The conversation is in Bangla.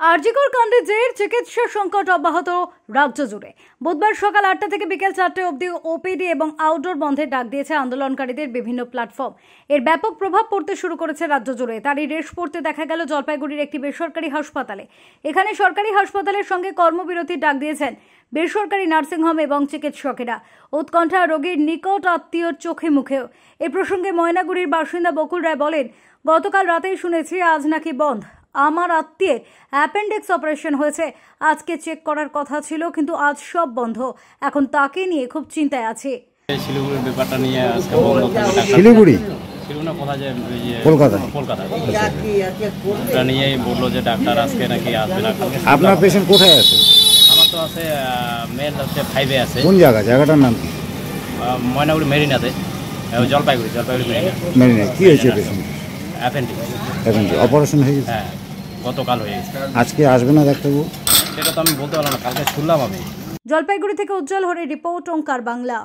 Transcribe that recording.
আরজিকর কাণ্ডে জের চিকিৎসা সংকট অব্যাহত রাজ্য জুড়ে। বুধবার সকাল 8টা থেকে বিকেল 4টে অবধি ওপিডি এবং আউটডোর বন্ধের ডাক দিয়েছে আন্দোলনকারীদের বিভিন্ন প্ল্যাটফর্ম। এর ব্যাপক প্রভাব পড়তে শুরু করেছে রাজ্য জুড়ে। তারই রেশ পড়তে দেখা গেল জলপাইগুড়ির একটি বেসরকারি হাসপাতালে। এখানে সরকারি হাসপাতালের সঙ্গে কর্মবিরতির ডাক দিয়েছেন বেসরকারি নার্সিংহোম এবং চিকিৎসকেরা। উৎকণ্ঠা রোগীর নিকট আত্মীয়র চোখে মুখেও। এ প্রসঙ্গে ময়নাগুড়ির বাসিন্দা বকুল রায় বলেন, গতকাল রাতেই শুনেছি আজ নাকি বন্ধ। আমার আত্মীয়ের অ্যাপেন্ডিক্স অপারেশন হয়েছে, আজকে চেক করার কথা ছিল, কিন্তু আজ সব বন্ধ। এখন তাকে নিয়ে খুব চিন্তায় আছে। শিলিগুড়ির ব্যাপারটা নিয়ে আজকে বন্ধ থাকবে। শিলিগুড়ি শিলিগুড়ি কোথায় যে কলকাতা এটা নিয়েই বললো যে ডাক্তার আজকে নাকি আসবে না। আপনার পেশেন্ট কোথায় আছে? আমার তো আছে মেল হচ্ছে 5-এ আছে। কোন জায়গাটার নাম কি? ময়নাগুড়ি মেরিনাতে, জলপাইগুড়ি মেরিনা। কি হয়েছে পেশেন্ট? অ্যাপেন্ডিক্স অপারেশন হয়ে গেছে? হ্যাঁ, গতকাল হয়ে গেছে। আজকে আসবে না ডাক্তারবাবু? সেটা তো আমি বলতে পারলাম না, কালকে শুনলাম আমি। জলপাইগুড়ি থেকে উজ্জ্বল হরে রিপোর্ট, ওঙ্কার বাংলা।